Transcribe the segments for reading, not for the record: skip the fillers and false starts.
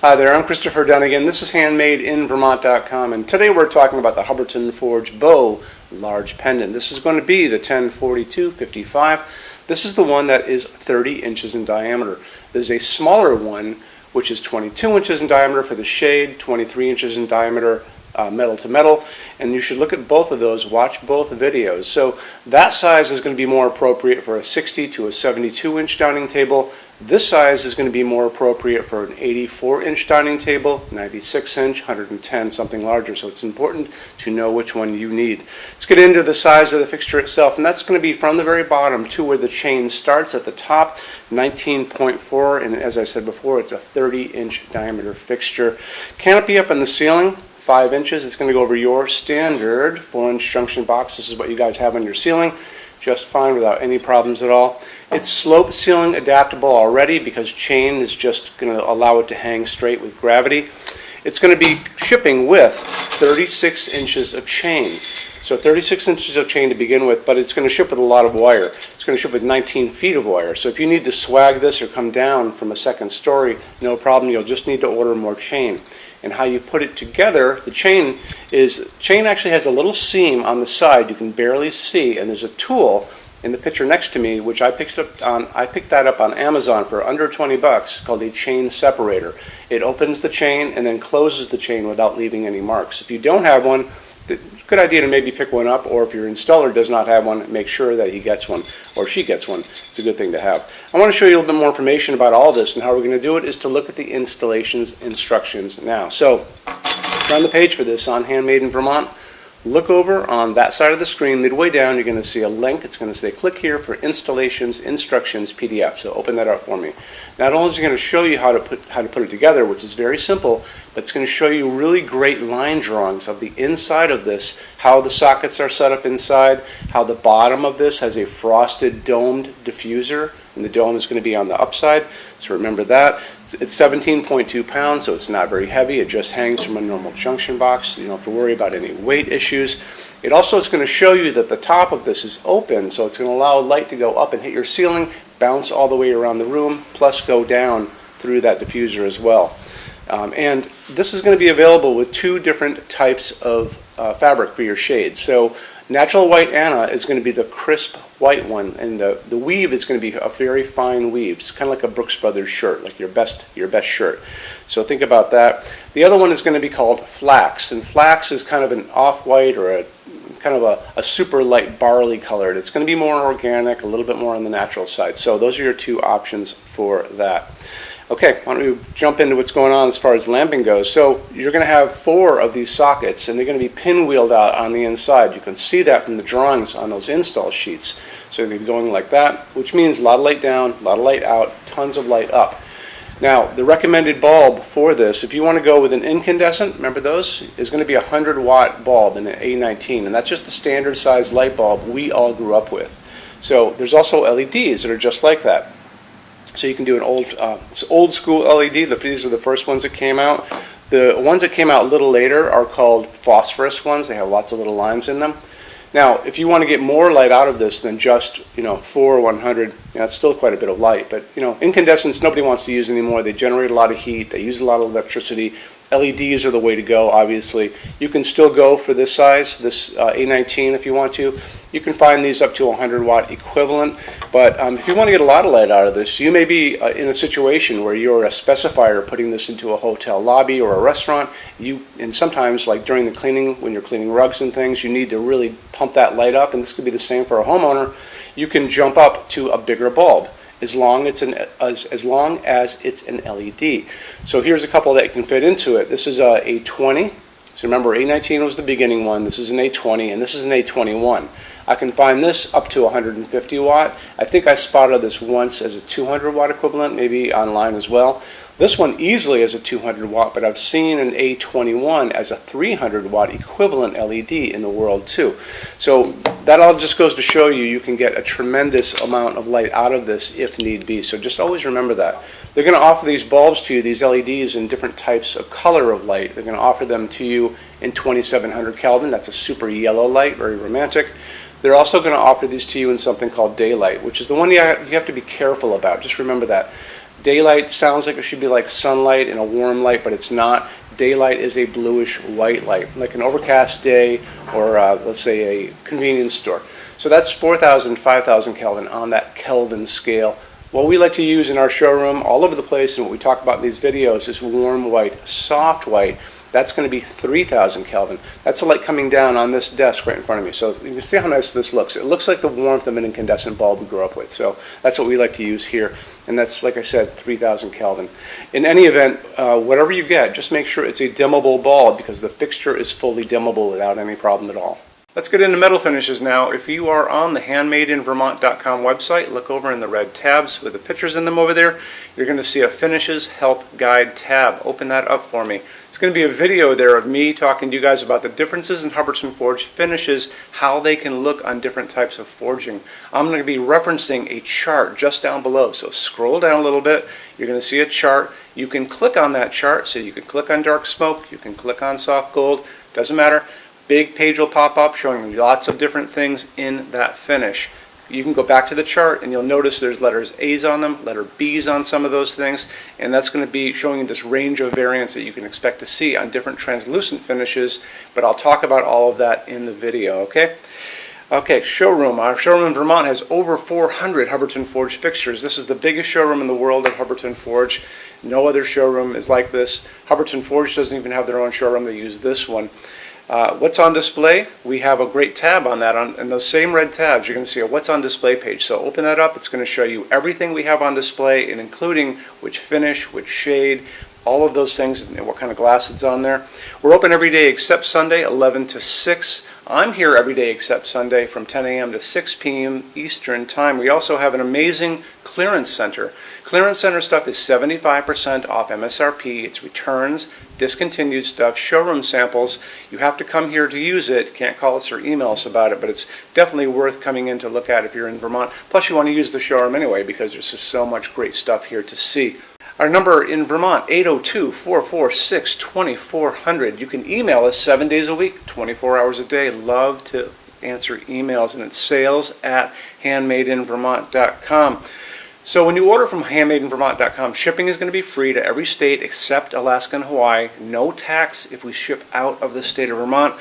Hi there, I'm Christopher Dunnigan. This is HandmadeInVermont.com, and today we're talking about the Hubbardton Forge Bow Large Pendant. This is going to be the 1042-55. This is the one that is 30 inches in diameter. There's a smaller one, which is 22 inches in diameter for the shade, 23 inches in diameter metal to metal, and you should look at both of those, watch both videos. So that size is going to be more appropriate for a 60 to a 72 inch dining table. This size is going to be more appropriate for an 84 inch dining table, 96 inch, 110, something larger. So it's important to know which one you need. Let's get into the size of the fixture itself, and that's going to be from the very bottom to where the chain starts at the top, 19.4, and as I said before, it's a 30 inch diameter fixture. Canopy up in the ceiling, 5 inches. It's going to go over your standard 4-inch junction box. This is what you guys have on your ceiling, just fine without any problems at all. It's slope ceiling adaptable already because chain is just going to allow it to hang straight with gravity. It's going to be shipping with 36 inches of chain. So 36 inches of chain to begin with, but it's going to ship with a lot of wire. It's going to ship with 19 feet of wire. So if you need to swag this or come down from a second story, no problem. You'll just need to order more chain. And how you put it together, the chain actually has a little seam on the side you can barely see, and there's a tool in the picture next to me which I picked that up on Amazon for under 20 bucks, called a chain separator. It opens the chain and then closes the chain without leaving any marks. If you don't have one, good idea to maybe pick one up, or if your installer does not have one, make sure that he gets one or she gets one. It's a good thing to have. I want to show you a little bit more information about all this, and how we're going to do it is to look at the installation's instructions now. So on the page for this on Handmade in Vermont, look over on that side of the screen, midway down, you're going to see a link. It's going to say click here for installations instructions PDF. So open that up for me. Not only is it going to show you how to put it together, which is very simple, but it's going to show you really great line drawings of the inside of this, how the sockets are set up inside, how the bottom of this has a frosted domed diffuser, and the dome is going to be on the upside. So remember that. It's 17.2 pounds, so it's not very heavy. It just hangs from a normal junction box. You don't have to worry about any weight issues. It also is going to show you that the top of this is open, so it's going to allow light to go up and hit your ceiling, bounce all the way around the room, plus go down through that diffuser as well. And this is going to be available with two different types of fabric for your shades. So natural white Anna is going to be the crisp white one, and the weave is going to be a very fine weave. It's kind of like a Brooks Brothers shirt, like your best shirt. So think about that. The other one is going to be called flax, and flax is kind of an off-white or a super light barley color. It's going to be more organic, a little bit more on the natural side. So those are your two options for that. Okay, why don't we jump into what's going on as far as lamping goes. So you're going to have 4 of these sockets, and they're going to be pinwheeled out on the inside. You can see that from the drawings on those install sheets. So they're going to be going like that, which means a lot of light down, a lot of light out, tons of light up. Now, the recommended bulb for this, if you want to go with an incandescent, remember those, is going to be a 100-watt bulb in an A19, and that's just the standard size light bulb we all grew up with. So there's also LEDs that are just like that. So you can do an old school LED. These are the first ones that came out. The ones that came out a little later are called phosphorus ones. They have lots of little lines in them. Now, if you want to get more light out of this than just 4 or 100, it's still quite a bit of light. But incandescents nobody wants to use anymore. They generate a lot of heat. They use a lot of electricity. LEDs are the way to go, obviously. You can still go for this size, this A19 if you want to. You can find these up to 100-watt equivalent. But if you want to get a lot of light out of this, you may be in a situation where you're a specifier putting this into a hotel lobby or a restaurant. And sometimes, like during the cleaning, when you're cleaning rugs and things, you need to really pump that light up. And this could be the same for a homeowner. You can jump up to a bigger bulb, as long as it's an LED. So here's a couple that can fit into it. This is a A20. So remember, A19 was the beginning one. This is an A20, and this is an A21. I can find this up to 150 watt. I think I spotted this once as a 200 watt equivalent, maybe online as well. This one easily is a 200 watt, but I've seen an A21 as a 300 watt equivalent LED in the world too. So that all just goes to show you can get a tremendous amount of light out of this if need be. So just always remember that. They're going to offer these bulbs to you, these LEDs, in different types of color of light. They're going to offer them to you in 2700 Kelvin. That's a super yellow light, very romantic. They're also going to offer these to you in something called daylight, which is the one you have to be careful about. Just remember that. Daylight sounds like it should be like sunlight and a warm light, but it's not. Daylight is a bluish white light, like an overcast day or let's say a convenience store. So that's 4,000, 5,000 Kelvin on that Kelvin scale. What we like to use in our showroom all over the place and what we talk about in these videos is warm white, soft white. That's going to be 3,000 Kelvin. That's a light coming down on this desk right in front of me. So you can see how nice this looks. It looks like the warmth of an incandescent bulb we grew up with. So that's what we like to use here. And that's, like I said, 3,000 Kelvin. In any event, whatever you get, just make sure it's a dimmable bulb because the fixture is fully dimmable without any problem at all. Let's get into metal finishes now. If you are on the HandmadeInVermont.com website, look over in the red tabs with the pictures in them over there. You're going to see a Finishes Help Guide tab. Open that up for me. It's going to be a video there of me talking to you guys about the differences in Hubbardton Forge finishes, how they can look on different types of forging. I'm going to be referencing a chart just down below. So scroll down a little bit. You're going to see a chart. You can click on that chart. So you can click on dark smoke. You can click on soft gold. Doesn't matter. Big page will pop up showing you lots of different things in that finish. You can go back to the chart and you'll notice there's letters A's on them, letter B's on some of those things, and that's going to be showing you this range of variants that you can expect to see on different translucent finishes, but I'll talk about all of that in the video, okay? Okay, showroom. Our showroom in Vermont has over 400 Hubbardton Forge fixtures. This is the biggest showroom in the world of Hubbardton Forge. No other showroom is like this. Hubbardton Forge doesn't even have their own showroom. They use this one. What's on display? We have a great tab on that. And those same red tabs, you're going to see a what's on display page. So open that up. It's going to show you everything we have on display, and including which finish, which shade, all of those things, and what kind of glass it's on there. We're open every day except Sunday, 11 to 6. I'm here every day except Sunday from 10 a.m. to 6 p.m. Eastern Time. We also have an amazing clearance center. Clearance center stuff is 75% off MSRP. It's returns, discontinued stuff, showroom samples. You have to come here to use it. Can't call us or email us about it, but it's definitely worth coming in to look at if you're in Vermont. Plus you want to use the showroom anyway because there's just so much great stuff here to see. Our number in Vermont, 802-446-2400. You can email us 7 days a week, 24 hours a day. Love to answer emails, and it's sales@HandmadeInVermont.com. So when you order from HandmadeInVermont.com, shipping is going to be free to every state except Alaska and Hawaii. No tax if we ship out of the state of Vermont.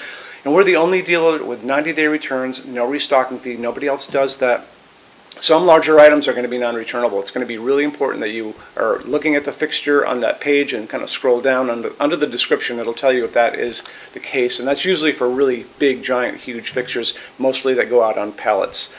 And we're the only dealer with 90-day returns, no restocking fee. Nobody else does that. Some larger items are going to be non-returnable. It's going to be really important that you are looking at the fixture on that page and kind of scroll down under the description. It'll tell you if that is the case. And that's usually for really big, giant, huge fixtures, mostly that go out on pallets.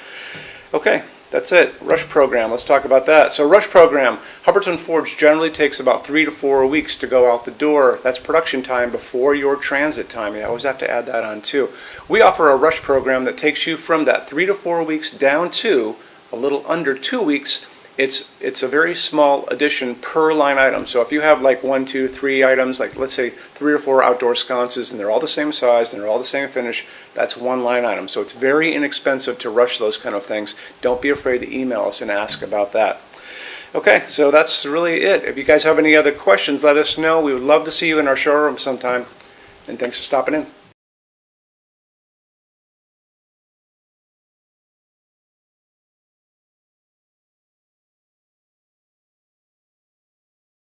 Okay, that's it. Rush program. Let's talk about that. So rush program, Hubbardton Forge generally takes about 3 to 4 weeks to go out the door. That's production time before your transit time. You always have to add that on too. We offer a rush program that takes you from that 3 to 4 weeks down to a little under 2 weeks. It's a very small addition per line item. So if you have like 1, 2, 3 items, like let's say 3 or 4 outdoor sconces, and they're all the same size and they're all the same finish, that's one line item. So it's very inexpensive to rush those kind of things. Don't be afraid to email us and ask about that. Okay, so that's really it. If you guys have any other questions, let us know. We would love to see you in our showroom sometime. And thanks for stopping in.